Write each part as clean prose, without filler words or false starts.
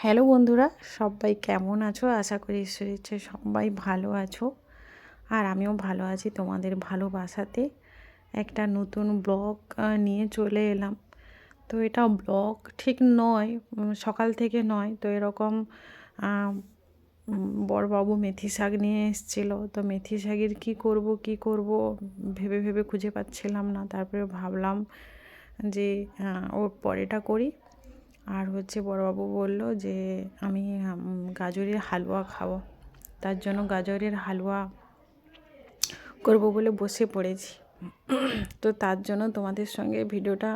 Hello বন্ধুরা, সবাই কেমন আছো? আশা করি ঈশ্বরের ইচ্ছায় সবাই ভালো আছো। আর আমিও ভালো আছি তোমাদের ভালোবাসাতে। একটা নতুন ব্লগ নিয়ে চলে এলাম। তো এটা ব্লগ ঠিক নয়, সকাল থেকে নয়। তো এরকম বড়বাবু মেথি শাক নিয়ে এসেছিলো। তো মেথি শাকের কী করব ভেবে ভেবে খুঁজে পাচ্ছিলাম না। তারপরে ভাবলাম যে ওর পরেটা করি। আর বড়বাবু বলল যে আমি গাজরের হালুয়া খাবো, তার জন্য গাজরের হালুয়া করব বলে বসে পড়েছি। তো তার জন্য তোমাদের সঙ্গে ভিডিওটা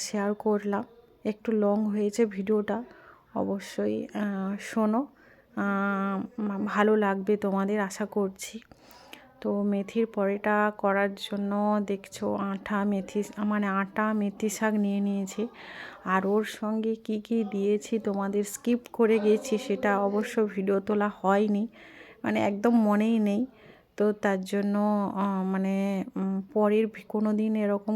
শেয়ার করলাম। একটু লং হয়েছে ভিডিওটা, অবশ্যই শোনো, ভালো লাগবে তোমাদের আশা করছি। তো মেথির পরেটা করার জন্য দেখছো আটা মেথি শাক নিয়ে নিয়েছি। আর ওর সঙ্গে কি দিয়েছি তোমাদের স্কিপ করে গেছি, সেটা অবশ্য ভিডিও তোলা হয়নি, একদম মনেই নেই। তো তার জন্য পরের কোনো দিন এরকম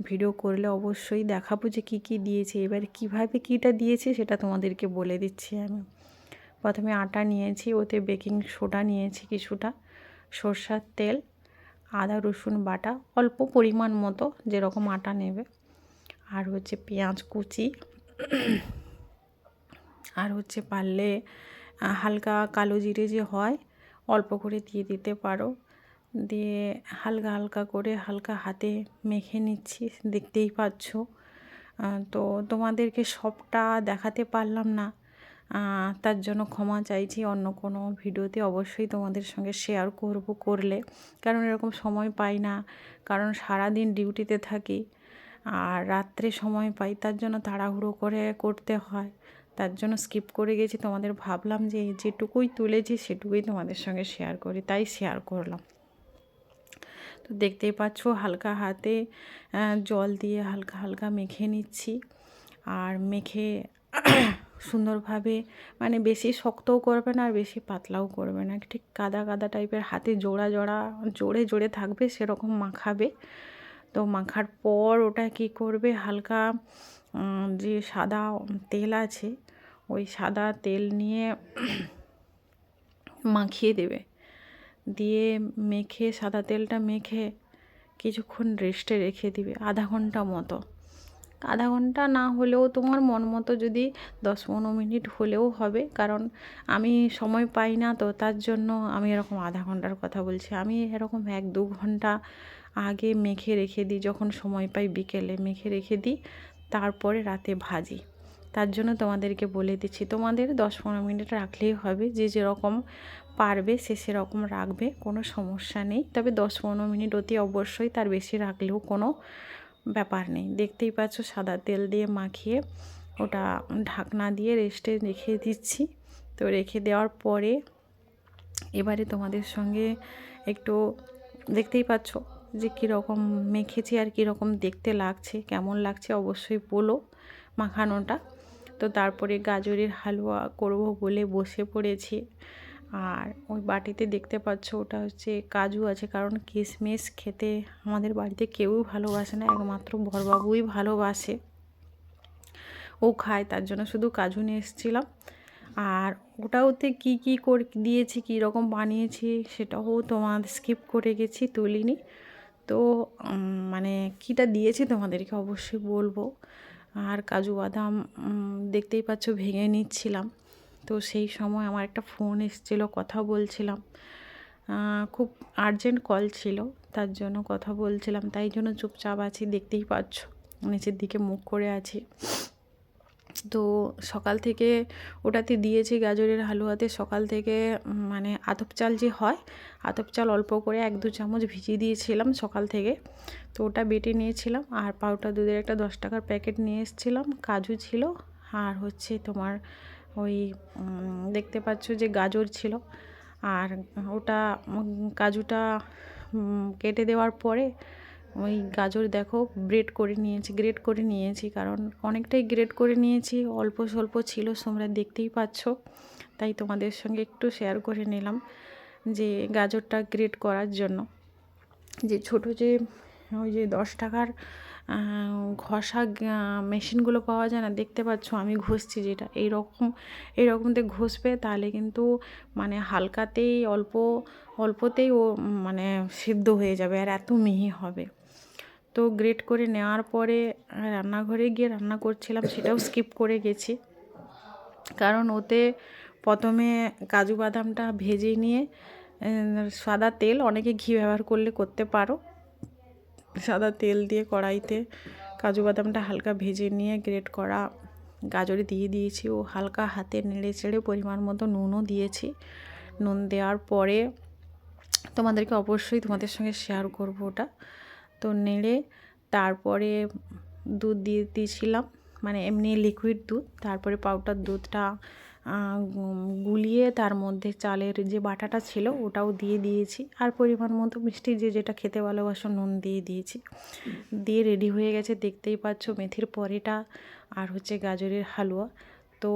ভিডিও করলে অবশ্যই দেখাবো যে কী দিয়েছি। এবার কীভাবে কীটা দিয়েছি সেটা তোমাদেরকে বলে দিচ্ছি আমি। প্রথমে আটা নিয়েছি, ওতে বেকিং সোডা নিয়েছি কিছুটা, সরষার তেল, আদা রসুন বাটা অল্প পরিমাণ মতো, যেরকম আটা নেবে, আর পেঁয়াজ কুচি, আর পারলে হালকা কালো জিরে যে হয় অল্প করে দিয়ে দিতে পারো। দিয়ে হালকা হালকা করে হালকা হাতে মেখে নিচ্ছি, দেখতেই পাচ্ছ। তো তোমাদেরকে সবটা দেখাতে পারলাম না, তার জন্য ক্ষমা চাইছি। অন্য কোনো ভিডিওতে অবশ্যই তোমাদের সঙ্গে শেয়ার করলে, কারণ এরকম সময় পাই না, কারণ সারাদিন ডিউটিতে থাকি আর রাত্রে সময় পাই, তার জন্য তাড়াহুড়ো করে করতে হয়। তার জন্য স্কিপ করে গেছি। তোমাদের ভাবলাম যে যেটুকুই তুলেছি সেটুকুই তোমাদের সঙ্গে শেয়ার করি, তাই শেয়ার করলাম। তো দেখতেই পাচ্ছ হালকা হাতে জল দিয়ে হালকা হালকা মেখে নিচ্ছি। আর মেখে সুন্দরভাবে, বেশি শক্তও করবে না আর বেশি পাতলাও করবে না, ঠিক কাদা কাদা টাইপের, হাতে জোড়ে জোড়ে থাকবে সেরকম মাখাবে। তো মাখার পর ওটা কি করবে, হালকা যে সাদা তেল আছে ওই সাদা তেল নিয়ে মাখিয়ে দেবে। দিয়ে মেখে সাদা তেলটা মেখে কিছুক্ষণ রেস্টে রেখে দিবে, আধা ঘন্টা মতো। আধা ঘন্টা না হলেও তোমার মন মতো যদি 10-15 মিনিট হলেও হবে, কারণ আমি সময় পাই না, তো তার জন্য আমি এরকম আধা ঘন্টার কথা বলছি। আমি এরকম 1-2 ঘন্টা আগে মেখে রেখে দিই, যখন সময় পাই বিকেলে মেখে রেখে দিই, তারপরে রাতে ভাজি। তার জন্য তোমাদেরকে বলে দিচ্ছি, তোমাদের 10-15 মিনিট রাখলেই হবে, যে যেরকম পারবে সে সেরকম রাখবে, কোনো সমস্যা নেই। তবে 10-15 মিনিট অতি অবশ্যই, তার বেশি রাখলেও কোনো ব্যাপার নেই। দেখতেই পাচ্ছ সাদা তেল দিয়ে মাখিয়ে ওটা ঢাকনা দিয়ে রেস্টে রেখে দিচ্ছি। তো রেখে দেওয়ার পরে এবারে তোমাদের সঙ্গে একটু দেখতেই পাচ্ছ যে কীরকম মেখেছি আর কীরকম দেখতে লাগছে, কেমন লাগছে অবশ্যই বলো মাখানোটা। তো তারপরে গাজরের হালুয়া করব বলে বসে পড়েছি। আর ওই বাটিতে দেখতে পাচ্ছ ওটা কাজু আছে, কারণ কিশমিশ খেতে আমাদের বাড়িতে কেউই ভালোবাসে না, একমাত্র বড়বাবুই ভালোবাসে, ও খায়, তার জন্য শুধু কাজু নিয়ে এসেছিলাম। আর ওটাতে কী করে দিয়েছি, কী রকম বানিয়েছি সেটাও তোমার স্কিপ করে গেছি, তুলিনি। তো কীটা দিয়েছি তোমাদেরকে অবশ্যই বলবো। আর কাজু বাদাম দেখতেই পাচ্ছ ভেঙে নিচ্ছিলাম। তো সেই সময় আমার একটা ফোন এসেছিলো, কথা বলছিলাম, খুব আর্জেন্ট কল ছিল, তার জন্য কথা বলছিলাম, তাই জন্য চুপচাপ আছি। দেখতেই পাচ্ছ নিচের দিকে মুখ করে আছি। তো সকাল থেকে ওটাতে দিয়েছি গাজরের হালুয়াতে, সকাল থেকে আতপ চাল যে হয়, আতপ চাল অল্প করে 1-2 চামচ ভিজিয়ে দিয়েছিলাম সকাল থেকে। তো ওটা বেটে নিয়েছিলাম। আর পাউডার দুধের একটা 10 টাকার প্যাকেট নিয়ে এসেছিলাম, কাজু ছিল, আর তোমার ওই দেখতে পাচ্ছ যে গাজর ছিল। আর ওটা কাজুটা কেটে দেওয়ার পরে ওই গাজর দেখো গ্রেট করে নিয়েছি, কারণ অনেকটাই গ্রেট করে নিয়েছি, অল্প স্বল্প ছিল তোমরা দেখতেই পাচ্ছ, তাই তোমাদের সঙ্গে একটু শেয়ার করে নিলাম যে গাজরটা গ্রেট করার জন্য। যে ছোটো যে ওই যে 10 টাকার ঘষা মেশিনগুলো পাওয়া যায় না, দেখতে পাচ্ছ আমি ঘষছি যেটা, এইরকমতে ঘষবে, তাহলে কিন্তু মানে হালকাতেই অল্পতেই ও মানে সিদ্ধ হয়ে যাবে আর এত মিহি হবে। তো গ্রেট করে নেওয়ার পরে রান্নাঘরে গিয়ে রান্না করছিলাম, সেটাও স্কিপ করে গেছি, কারণ ওতে প্রথমে কাজু বাদামটা ভেজে নিয়ে সাদা তেল, অনেকে ঘি ব্যবহার করলে করতে পারো, সাদা তেল দিয়ে কড়াইতে কাজু বাদামটা হালকা ভেজে নিয়ে গ্রেট করা গাজরে দিয়ে দিয়েছি, ও হালকা হাতে নেড়ে চেড়ে পরিমাণ মতো নুনও দিয়েছি। নুন দেওয়ার পরে তোমাদেরকে অবশ্যই তোমাদের সঙ্গে শেয়ার করব ওটা। তো নেড়ে তারপরে দুধ দিয়ে দিয়েছিলাম, মানে এমনি লিকুইড দুধ, তারপরে পাউডার দুধটা গুলিয়ে তার মধ্যে চালের যে বাটাটা ছিল ওটাও দিয়ে দিয়েছি, আর পরিমাণ মতো মিষ্টি যে যেটা খেতে ভালোবাসো নুন দিয়ে দিয়েছি। দিয়ে রেডি হয়ে গেছে, দেখতেই পাচ্ছ মেথির পরেটা আর হচ্ছে গাজরের হালুয়া। তো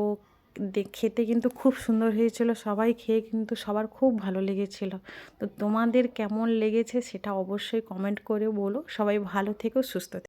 খেতে কিন্তু খুব সুন্দর হয়েছিল, সবাই খেয়ে কিন্তু সবার খুব ভালো লেগেছিল। তো তোমাদের কেমন লেগেছে সেটা অবশ্যই কমেন্ট করে বলো। সবাই ভালো থেকো, সুস্থ থেকো।